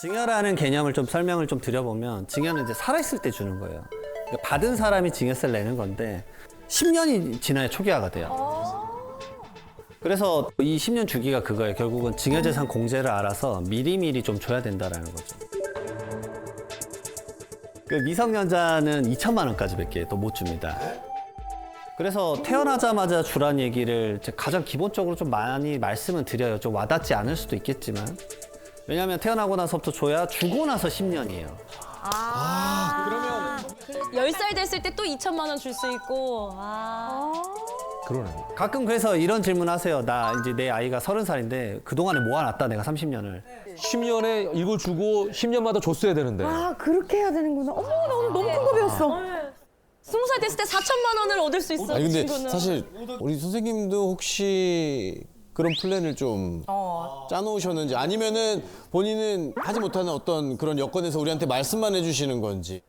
증여라는 개념을 좀 설명을 좀 드려보면 증여는 이제 살아있을 때 주는 거예요. 그러니까 받은 사람이 증여세를 내는 건데 10년이 지나야 초기화가 돼요. 그래서 이 10년 주기가 그거예요. 결국은 증여재산 공제를 알아서 미리미리 좀 줘야 된다라는 거죠. 그 미성년자는 2천만 원까지밖에 또 못 줍니다. 그래서 태어나자마자 주란 얘기를 가장 기본적으로 좀 많이 말씀은 드려요. 좀 와닿지 않을 수도 있겠지만. 왜냐하면 태어나고 나서부터 줘야 주고 나서 10년이에요. 그러면 10살 됐을 때 또 2천만 원 줄 수 있고. 그러네. 가끔 그래서 이런 질문 하세요. 나 이제 내 아이가 30살인데 그동안에 모아놨다 내가 30년을. 10년에 이걸 주고 10년마다 줬어야 되는데. 아, 그렇게 해야 되는구나. 어머, 나 오늘 너무 큰 거 배웠어. 20살 됐을 때 4천만 원을 얻을 수 있어. 아니 근데 친구는. 사실 우리 선생님도 혹시 그런 플랜을 좀 짜놓으셨는지 아니면은 본인은 하지 못하는 어떤 그런 여건에서 우리한테 말씀만 해주시는 건지.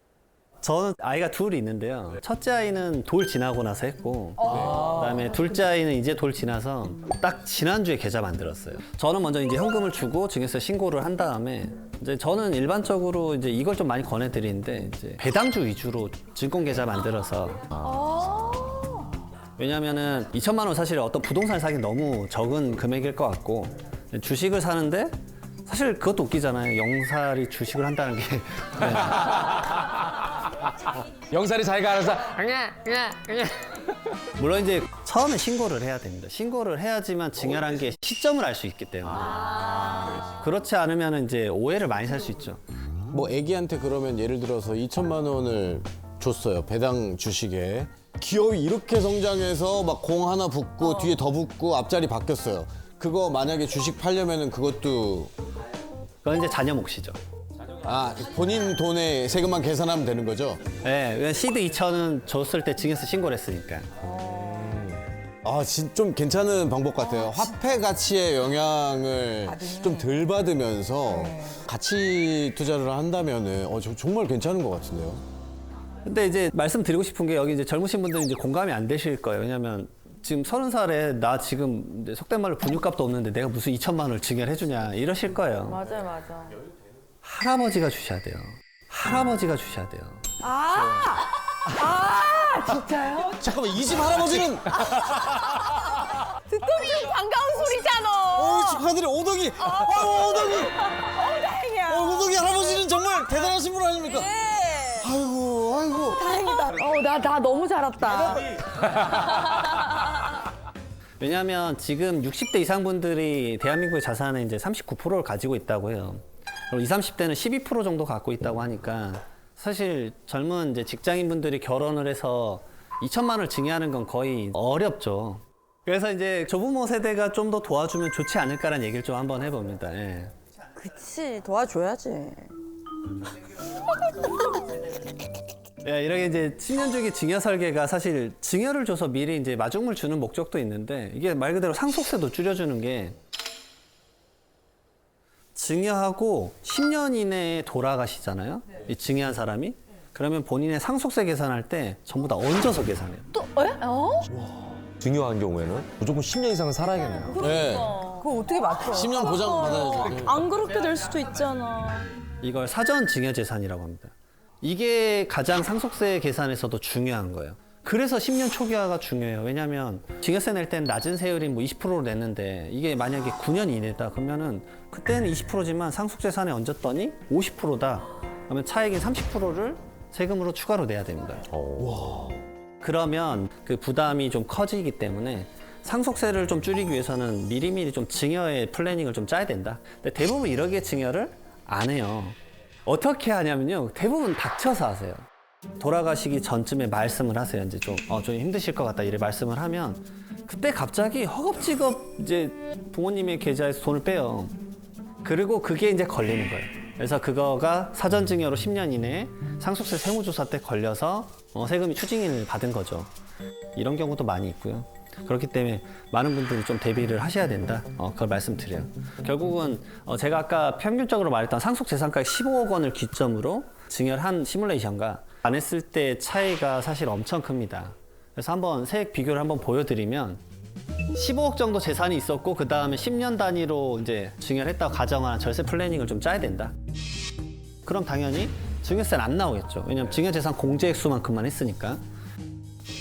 저는 아이가 둘이 있는데요. 첫째 아이는 돌 지나고 나서 했고 그다음에 둘째 아이는 이제 돌 지나서 딱 지난주에 계좌 만들었어요. 저는 먼저 이제 현금을 주고 증여세 신고를 한 다음에 이제 저는 일반적으로 이제 이걸 좀 많이 권해드리는데 이제 배당주 위주로 증권 계좌 만들어서 왜냐면은 2천만 원 사실 어떤 부동산을 사기 너무 적은 금액일 것 같고 주식을 사는데 사실 그것도 웃기잖아요. 0살이 주식을 한다는 게 네. 영살이 자기가 알아서 물론 이제 처음에 신고를 해야 됩니다. 신고를 해야지만 증여란 게 시점을 알 수 있기 때문에 그렇지 않으면 이제 오해를 많이 살 수 있죠. 뭐 애기한테 그러면 예를 들어서 2천만 원을 줬어요. 배당 주식에. 기업이 이렇게 성장해서 막 공 하나 붙고 뒤에 더 붙고 앞자리 바뀌었어요. 그거 만약에 주식 팔려면은 그것도 그건 이제 자녀 몫이죠. 본인 돈에 세금만 계산하면 되는 거죠? 네, 왜냐면 시드 2천은 줬을 때 증여세 신고를 했으니까. 좀 괜찮은 방법 같아요. 화폐 가치의 영향을 좀 덜 받으면서 가치 투자를 한다면은 정말 괜찮은 것 같은데요. 근데 이제 말씀드리고 싶은 게 여기 이제 젊으신 분들은 이제 공감이 안 되실 거예요. 왜냐면 지금 30살에 나 지금 이제 속된 말로 분유값도 없는데 내가 무슨 2천만 원을 증여를 해주냐 이러실 거예요. 맞아요, 맞아. 할아버지가 주셔야 돼요. 할아버지가 주셔야 돼요. 진짜요? 잠깐만 이 집 할아버지는 듣던 중 반가운 소리잖아. 축하드려 오덕이 오덕이 다행이야. 오덕이 할아버지는 정말 대단하신 분 아닙니까? 아이고 다행이다. 나 너무 잘 왔다. 왜냐하면 지금 60대 이상 분들이 대한민국의 자산의 이제 39%를 가지고 있다고 해요. 그리고 20, 30대는 12% 정도 갖고 있다고 하니까 사실 젊은 이제 직장인 분들이 결혼을 해서 2천만 원을 증여하는 건 거의 어렵죠. 그래서 이제 조부모 세대가 좀 더 도와주면 좋지 않을까라는 얘기를 좀 한번 해봅니다. 예. 그치, 도와줘야지. 예, 이렇게 이제 10년 주기 증여 설계가 사실 증여를 줘서 미리 이제 마중물 주는 목적도 있는데 이게 말 그대로 상속세도 줄여주는 게 증여하고 10년 이내에 돌아가시잖아요. 이 증여한 사람이. 그러면 본인의 상속세 계산할 때 전부 다 얹어서 계산해요. 중요한 경우에는 무조건 10년 이상은 살아야겠네요. 네. 그거 어떻게 맞춰? 10년 보장 받아야죠. 안 그렇게 될 수도 있잖아. 이걸 사전 증여 재산이라고 합니다. 이게 가장 상속세 계산에서도 중요한 거예요. 그래서 10년 초기화가 중요해요. 왜냐하면 증여세 낼 때는 낮은 세율인 뭐 20%로 냈는데 이게 만약에 9년 이내다 그러면은 그때는 20%지만 상속재산에 얹었더니 50%다. 그러면 차익인 30%를 세금으로 추가로 내야 됩니다. 그러면 그 부담이 좀 커지기 때문에 상속세를 좀 줄이기 위해서는 미리미리 좀 증여의 플래닝을 좀 짜야 된다. 근데 대부분 이러기에 증여를 안 해요. 어떻게 하냐면요. 대부분 닥쳐서 하세요. 돌아가시기 전쯤에 말씀을 하세요. 이제 좀 힘드실 것 같다. 이래 말씀을 하면 그때 갑자기 허겁지겁 이제 부모님의 계좌에서 돈을 빼요. 그리고 그게 이제 걸리는 거예요. 그래서 그거가 사전 증여로 10년 이내에 상속세 세무조사 때 걸려서 세금이 추징을 받은 거죠. 이런 경우도 많이 있고요. 그렇기 때문에 많은 분들이 좀 대비를 하셔야 된다. 그걸 말씀드려요. 결국은 제가 아까 평균적으로 말했던 상속재산가액 15억 원을 기점으로 증여를 한 시뮬레이션과 안 했을 때 차이가 사실 엄청 큽니다. 그래서 한번 세액 비교를 한번 보여드리면 15억 정도 재산이 있었고 그 다음에 10년 단위로 이제 증여를 했다고 가정한 절세 플래닝을 좀 짜야 된다. 그럼 당연히 증여세는 안 나오겠죠. 왜냐면 증여재산 공제액수만큼만 했으니까.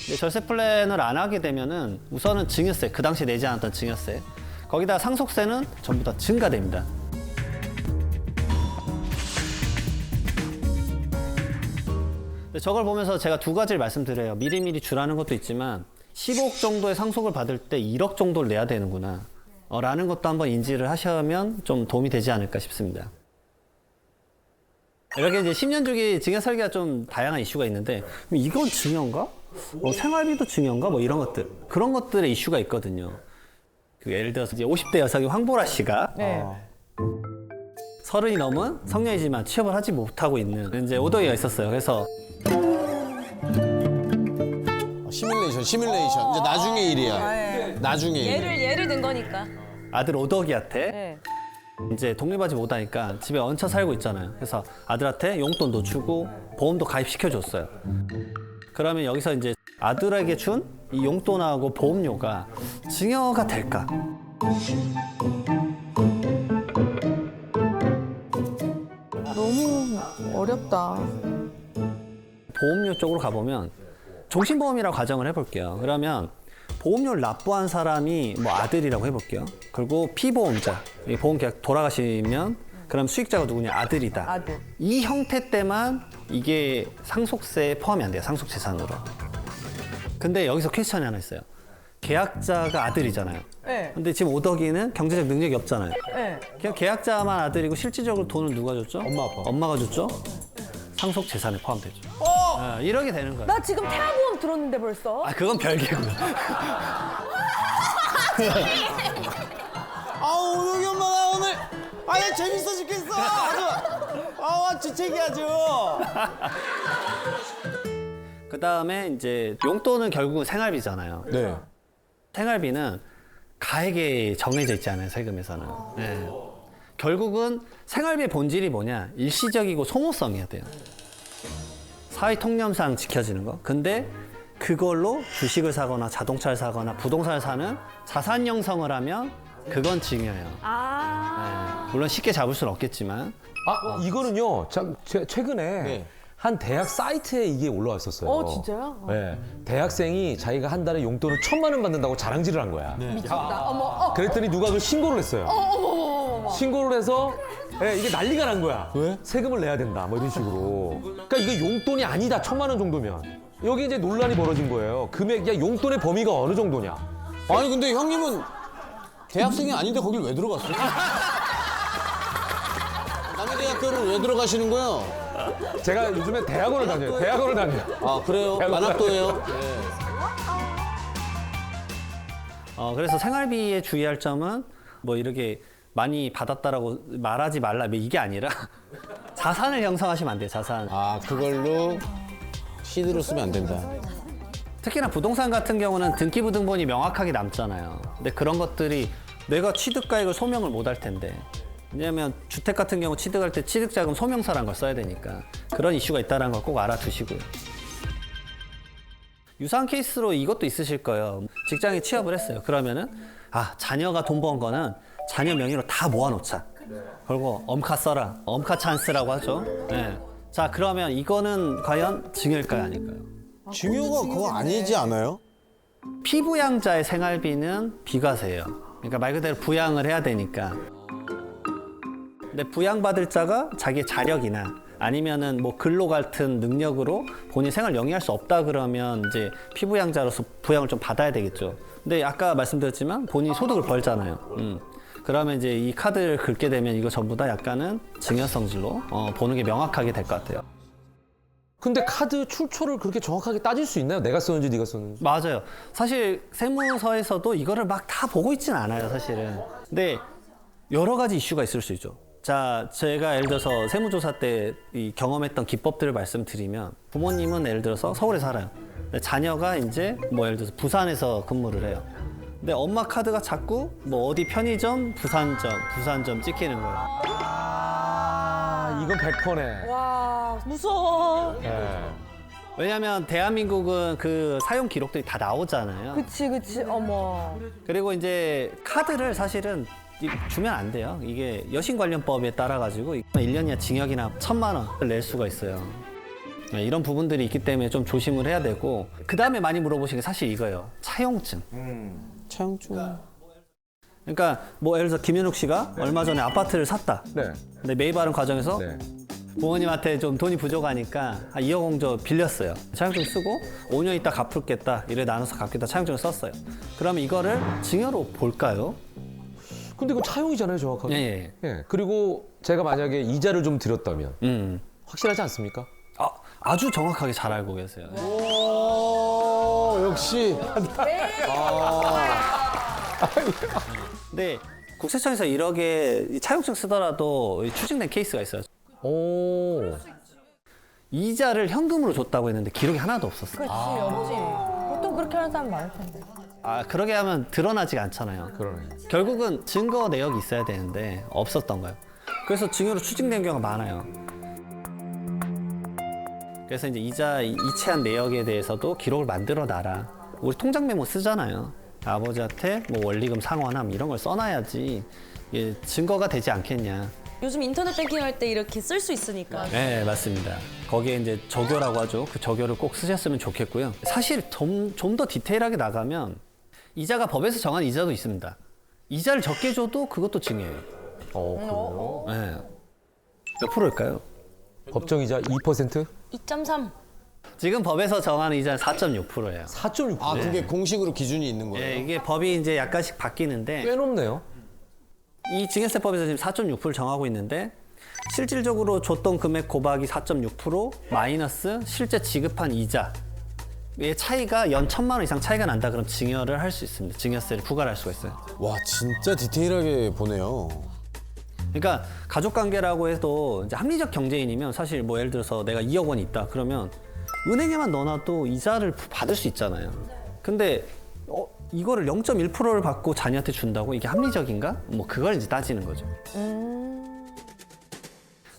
근데 절세 플랜을 안 하게 되면은 우선은 증여세, 그 당시 내지 않았던 증여세, 거기다 상속세는 전부 다 증가됩니다. 근데 저걸 보면서 제가 두 가지를 말씀드려요. 미리미리 주라는 것도 있지만 15억 정도의 상속을 받을 때 1억 정도를 내야 되는구나 라는 것도 한번 인지를 하시면 좀 도움이 되지 않을까 싶습니다. 이렇게 이제 10년 주기 증여 설계가 좀 다양한 이슈가 있는데 그럼 이건 증여인가? 생활비도 증여인가? 뭐 이런 것들, 그런 것들의 이슈가 있거든요. 그 예를 들어서 이제 50대 여성이 황보라 씨가 네. 30이 넘은 성년이지만 취업을 하지 못하고 있는 이제 오더기가 있었어요. 그래서 시뮬레이션. 이제 나중에 일이야. 나중에 일. 예를 든 거니까. 아들 오더기한테 네. 이제 독립하지 못하니까 집에 얹혀 살고 있잖아요. 그래서 아들한테 용돈도 주고 보험도 가입시켜줬어요. 그러면 여기서 이제 아들에게 준 이 용돈하고 보험료가 증여가 될까? 너무 어렵다. 보험료 쪽으로 가보면 종신보험이라고 가정을 해볼게요. 그러면 보험료를 납부한 사람이 뭐 아들이라고 해볼게요. 그리고 피보험자, 이 보험계약 돌아가시면 그럼 수익자가 누구냐? 아들이다. 아들. 이 형태 때만 이게 상속세에 포함이 안 돼요. 상속재산으로. 근데 여기서 퀘스천이 하나 있어요. 계약자가 아들이잖아요. 네. 근데 지금 오덕이는 경제적 능력이 없잖아요. 네. 그냥 계약자만 아들이고 실질적으로 돈을 누가 줬죠? 엄마, 아빠. 엄마가 줬죠? 상속재산에 포함되죠. 이렇게 되는 거예요. 나 지금 태아보험 들었는데 벌써. 아, 그건 별개고요. 오동이 엄마 나 오늘 나 재밌어 죽겠어. 아주 주책이 아주. 그 다음에 이제 용돈은 결국은 생활비잖아요. 네. 생활비는 가액에 정해져 있지 않아요, 세금에서는. 네. 결국은 생활비의 본질이 뭐냐? 일시적이고 소모성이어야 돼요. 사회 통념상 지켜지는 거. 근데 그걸로 주식을 사거나 자동차를 사거나 부동산을 사는 자산 형성을 하면 그건 증여예요. 네. 물론 쉽게 잡을 수는 없겠지만. 이거는요. 최근에 네. 한 대학 사이트에 이게 올라왔었어요. 진짜요? 네. 대학생이 자기가 한 달에 용돈을 1,000만 원 받는다고 자랑질을 한 거야. 그랬더니 누가 그걸 신고를 했어요. 신고를 해서 이게 난리가 난 거야. 왜? 세금을 내야 된다. 뭐 이런 식으로. 그러니까 이게 용돈이 아니다. 1,000만 원 정도면. 여기 이제 논란이 벌어진 거예요. 용돈의 범위가 어느 정도냐. 아니 근데 형님은 대학생이 아닌데 거길 왜 들어갔어요? 남의 대학교를 왜 들어가시는 거예요? 제가 요즘에 대학원을 다녀요. 아 그래요? 만학도예요? 그래서 생활비에 주의할 점은 뭐 이렇게 많이 받았다라고 말하지 말라 뭐 이게 아니라 자산을 형성하시면 안 돼요. 자산. 아 그걸로 시드로 쓰면 안 된다. 특히나 부동산 같은 경우는 등기부등본이 명확하게 남잖아요. 근데 그런 것들이 내가 취득가액을 소명을 못 할 텐데. 왜냐하면 주택 같은 경우 취득할 때 취득자금 소명서라는 걸 써야 되니까 그런 이슈가 있다는 걸 꼭 알아두시고요. 유사한 케이스로 이것도 있으실 거예요. 직장에 취업을 했어요. 그러면은 자녀가 돈 번 거는 자녀 명의로 다 모아놓자. 그리고 엄카 써라. 엄카 찬스라고 하죠. 네. 자, 그러면 이거는 과연 증여일까요, 아닐까요? 증여가 그거 아니지 않아요? 피부양자의 생활비는 비과세예요. 그러니까 말 그대로 부양을 해야 되니까. 근데 부양받을 자가 자기의 자력이나 아니면은 뭐 근로 같은 능력으로 본인 생활 영위할 수 없다 그러면 이제 피부양자로서 부양을 좀 받아야 되겠죠. 근데 아까 말씀드렸지만 본인이 소득을 벌잖아요. 그러면 이제 이 카드를 긁게 되면 이거 전부 다 약간은 증여성질로 보는 게 명확하게 될 것 같아요. 근데 카드 출처를 그렇게 정확하게 따질 수 있나요? 내가 썼는지 네가 썼는지. 맞아요. 사실 세무서에서도 이거를 막 다 보고 있지는 않아요, 사실은. 근데 여러 가지 이슈가 있을 수 있죠. 자, 제가 예를 들어서 세무조사 때 이 경험했던 기법들을 말씀드리면 부모님은 예를 들어서 서울에 살아요. 근데 자녀가 이제 뭐 예를 들어서 부산에서 근무를 해요. 근데 엄마 카드가 자꾸 뭐 어디 편의점, 부산점 찍히는 거예요. 이건 100%네. 와, 무서워. 왜냐하면 대한민국은 그 사용 기록들이 다 나오잖아요. 그치. 어머. 그리고 이제 카드를 사실은 주면 안 돼요. 이게 여신관련법에 따라 가지고 1년 이하 징역이나 1,000만 원을 낼 수가 있어요. 네, 이런 부분들이 있기 때문에 좀 조심을 해야 되고 그 다음에 많이 물어보시는 게 사실 이거예요. 차용증. 차용증. 그러니까 뭐 예를 들어서 김현욱 씨가 얼마 전에 아파트를 샀다. 네. 근데 매입하는 과정에서 네. 부모님한테 좀 돈이 부족하니까 한 2억 원 정도 빌렸어요. 차용증 쓰고 5년 있다 갚을겠다. 이래 나눠서 갚겠다. 차용증을 썼어요. 그러면 이거를 증여로 볼까요? 근데 이거 차용이잖아요, 정확하게. 예. 예. 그리고 제가 만약에 이자를 좀 드렸다면 확실하지 않습니까? 아주 정확하게 잘 알고 계세요. 오, 역시. 근데 국세청에서 1억에 차용증 쓰더라도 추징된 케이스가 있어요. 오. 이자를 현금으로 줬다고 했는데 기록이 하나도 없었어요. 그렇지, 없지. 보통 그렇게 하는 사람 많을 텐데. 그러게 하면 드러나지가 않잖아요. 그러네. 결국은 증거 내역이 있어야 되는데 없었던 거예요. 그래서 증여로 추징된 경우가 많아요. 그래서 이제 이자 이체한 내역에 대해서도 기록을 만들어 놔라. 우리 통장 메모 쓰잖아요. 아버지한테 뭐 원리금 상환함 이런 걸 써놔야지 이게 증거가 되지 않겠냐. 요즘 인터넷 뱅킹 할 때 이렇게 쓸 수 있으니까. 네, 맞습니다. 거기에 이제 적요라고 하죠. 그 적요를 꼭 쓰셨으면 좋겠고요. 사실 좀 더 디테일하게 나가면 이자가 법에서 정한 이자도 있습니다. 이자를 적게 줘도 그것도 증여예요. 그래요? 네. 몇 프로일까요? 법정이자 2%? 2.3. 지금 법에서 정하는 이자는 4.6%예요. 4.6%. 아, 그게 공식으로 기준이 있는 거예요? 네, 이게 법이 이제 약간씩 바뀌는데 꽤 높네요. 이 증여세법에서 지금 4.6%를 정하고 있는데 실질적으로 줬던 금액 곱하기 4.6% 마이너스 실제 지급한 이자의 차이가 연 1,000만 원 이상 차이가 난다 그럼 증여를 할 수 있습니다. 증여세를 부과할 수가 있어요. 와, 진짜 디테일하게 보네요. 그러니까 가족 관계라고 해도 이제 합리적 경제인이면 사실 뭐 예를 들어서 내가 2억 원이 있다 그러면 은행에만 넣어놔도 이자를 받을 수 있잖아요. 근데 이거를 0.1%를 받고 자녀한테 준다고 이게 합리적인가? 뭐 그걸 이제 따지는 거죠.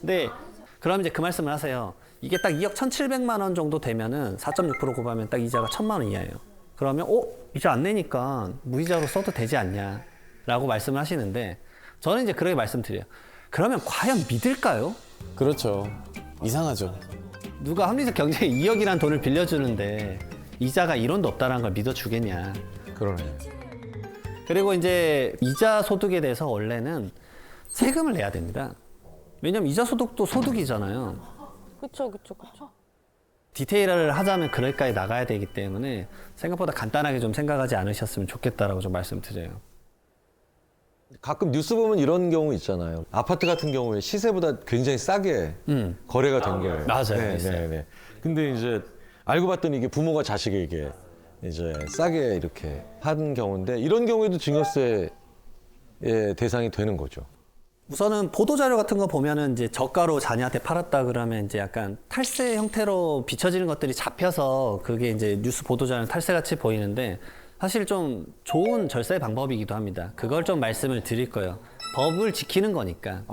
근데 그럼 이제 그 말씀을 하세요. 이게 딱 2억 1,700만 원 정도 되면은 4.6% 곱하면 딱 이자가 1,000만 원 이하예요. 그러면 이자 안 내니까 무이자로 써도 되지 않냐? 라고 말씀을 하시는데 저는 이제 그렇게 말씀드려요. 그러면 과연 믿을까요? 그렇죠. 이상하죠. 누가 합리적 경제에 2억이라는 돈을 빌려주는데 이자가 1원도 없다는 걸 믿어주겠냐. 그러네. 그리고 이제 이자 소득에 대해서 원래는 세금을 내야 됩니다. 왜냐면 이자 소득도 소득이잖아요. 그쵸. 디테일을 하자면 그럴까지 나가야 되기 때문에 생각보다 간단하게 좀 생각하지 않으셨으면 좋겠다라고 좀 말씀드려요. 가끔 뉴스 보면 이런 경우 있잖아요. 아파트 같은 경우에 시세보다 굉장히 싸게 거래가 된 거예요. 맞아요. 네. 근데 이제 알고 봤더니 이게 부모가 자식에게 이제 싸게 이렇게 한 경우인데 이런 경우에도 증여세의 대상이 되는 거죠. 우선은 보도자료 같은 거 보면은 이제 저가로 자녀한테 팔았다 그러면 이제 약간 탈세 형태로 비춰지는 것들이 잡혀서 그게 이제 뉴스 보도자료는 탈세같이 보이는데 사실 좀 좋은 절세 방법이기도 합니다. 그걸 좀 말씀을 드릴 거예요. 법을 지키는 거니까.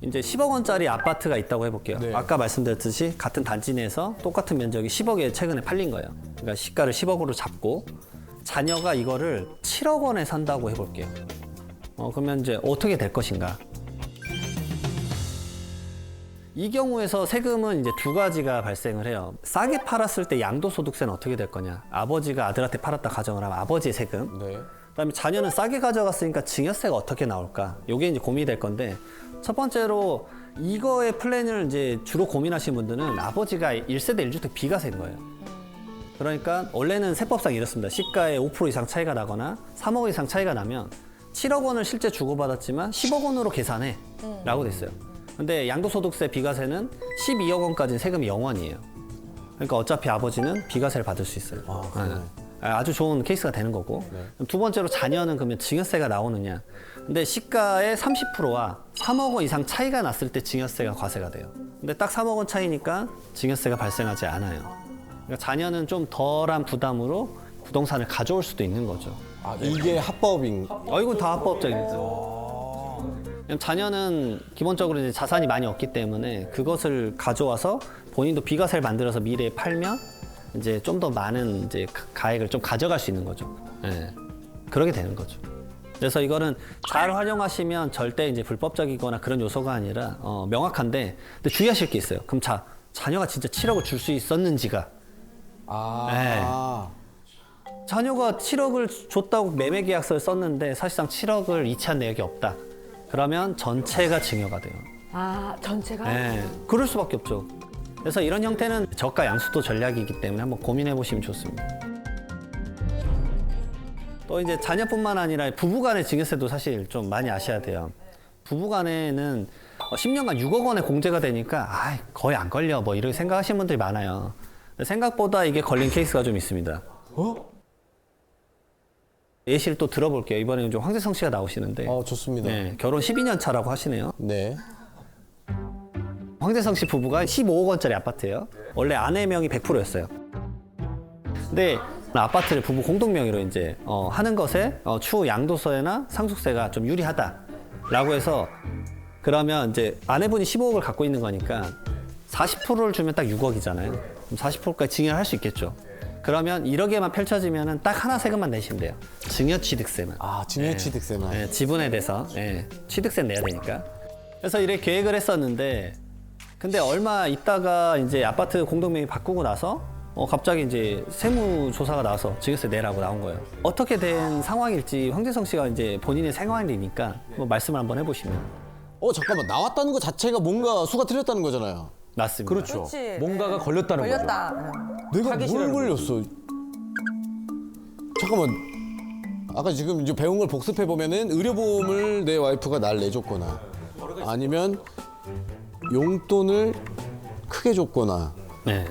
이제 10억 원짜리 아파트가 있다고 해볼게요. 네. 아까 말씀드렸듯이 같은 단지 내에서 똑같은 면적이 10억에 최근에 팔린 거예요. 그러니까 시가를 10억으로 잡고 자녀가 이거를 7억 원에 산다고 해볼게요. 그러면 이제 어떻게 될 것인가? 이 경우에서 세금은 이제 두 가지가 발생을 해요. 싸게 팔았을 때 양도소득세는 어떻게 될 거냐? 아버지가 아들한테 팔았다 가정을 하면 아버지의 세금. 네. 그다음에 자녀는 싸게 가져갔으니까 증여세가 어떻게 나올까? 이게 이제 고민이 될 건데 첫 번째로 이거의 플랜을 이제 주로 고민하시는 분들은 아버지가 1세대 1주택 비과세인 거예요. 그러니까 원래는 세법상 이렇습니다. 시가의 5% 이상 차이가 나거나 3억 이상 차이가 나면 7억 원을 실제 주고받았지만 10억 원으로 계산해 라고 돼 있어요. 근데 양도소득세 비과세는 12억 원까지는 세금이 0원이에요. 그러니까 어차피 아버지는 비과세를 받을 수 있어요. 아주 좋은 케이스가 되는 거고. 두 번째로 자녀는 그러면 증여세가 나오느냐. 근데 시가의 30%와 3억 원 이상 차이가 났을 때 증여세가 과세가 돼요. 근데 딱 3억 원 차이니까 증여세가 발생하지 않아요. 그러니까 자녀는 좀 덜한 부담으로 부동산을 가져올 수도 있는 거죠. 아, 이게 합법인. 이건 다 합법적이죠. 왜냐면 자녀는 기본적으로 이제 자산이 많이 없기 때문에 그것을 가져와서 본인도 비과세를 만들어서 미래에 팔면 이제 좀 더 많은 이제 가액을 좀 가져갈 수 있는 거죠. 예. 그러게 되는 거죠. 그래서 이거는 잘 활용하시면 절대 이제 불법적이거나 그런 요소가 아니라 명확한데, 근데 주의하실 게 있어요. 그럼 자녀가 진짜 7억을 줄 수 있었는지가. 자녀가 7억을 줬다고 매매 계약서를 썼는데 사실상 7억을 이체한 내역이 없다. 그러면 전체가 증여가 돼요. 아, 전체가? 네, 그럴 수밖에 없죠. 그래서 이런 형태는 저가 양수도 전략이기 때문에 한번 고민해 보시면 좋습니다. 또 이제 자녀뿐만 아니라 부부간의 증여세도 사실 좀 많이 아셔야 돼요. 부부간에는 10년간 6억 원의 공제가 되니까 거의 안 걸려 뭐 이렇게 생각하시는 분들이 많아요. 근데 생각보다 이게 걸린 케이스가 좀 있습니다. 예시를 또 들어볼게요. 이번에는 좀 황재성 씨가 나오시는데. 좋습니다. 네, 결혼 12년 차라고 하시네요. 네. 황재성 씨 부부가 15억 원짜리 아파트예요. 원래 아내 명이 100%였어요. 근데 아파트를 부부 공동 명의로 이제 하는 것에 추후 양도세나 상속세가 좀 유리하다라고 해서, 그러면 이제 아내분이 15억을 갖고 있는 거니까 40%를 주면 딱 6억이잖아요. 그럼 40%까지 증여를 할 수 있겠죠. 그러면 1억에만 펼쳐지면은 딱 하나 세금만 내시면 돼요. 증여취득세만. 증여취득세만. 네, 지분에 대해서 취득세 내야 되니까. 그래서 이렇게 계획을 했었는데, 근데 얼마 있다가 이제 아파트 공동명의 바꾸고 나서 갑자기 이제 세무조사가 나와서 증여세 내라고 나온 거예요. 어떻게 된 상황일지 황재성 씨가 이제 본인의 생활이니까 뭐 말씀을 한번 해보시면. 잠깐만. 나왔다는 것 자체가 뭔가 수가 틀렸다는 거잖아요. 맞습니다. 그렇죠. 그렇지. 뭔가가 걸렸다는 거죠. 걸렸다. 내가 사기 뭘 싫어하는 걸렸어? 잠깐만. 아까 지금 이제 배운 걸 복습해 보면은 의료보험을 내 와이프가 날 내줬거나, 아니면 용돈을 크게 줬거나, 네.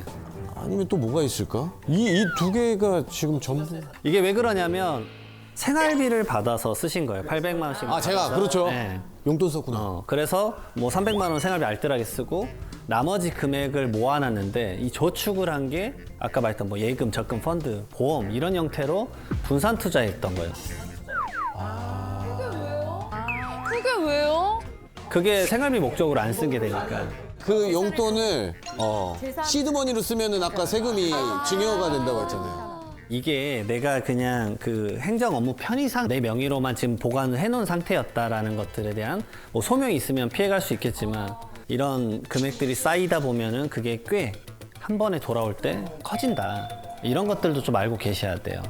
아니면 또 뭐가 있을까? 이 두 개가 지금 전부. 이게 왜 그러냐면 생활비를 받아서 쓰신 거예요. 800만 원씩. 제가 그렇죠. 네. 용돈 썼구나. 그래서 뭐 300만 원 생활비 알뜰하게 쓰고 나머지 금액을 모아놨는데, 이 저축을 한 게 아까 말했던 뭐 예금, 적금, 펀드, 보험 이런 형태로 분산 투자했던 거예요. 그게 왜요? 그게 생활비 목적으로 안 쓴 게 되니까. 그 용돈을 시드머니로 쓰면은 아까 세금이 증여가 된다고 했잖아요. 이게 내가 그냥 그 행정 업무 편의상 내 명의로만 지금 보관을 해놓은 상태였다라는 것들에 대한 뭐 소명이 있으면 피해갈 수 있겠지만, 이런 금액들이 쌓이다 보면은 그게 꽤 한 번에 돌아올 때 커진다. 이런 것들도 좀 알고 계셔야 돼요.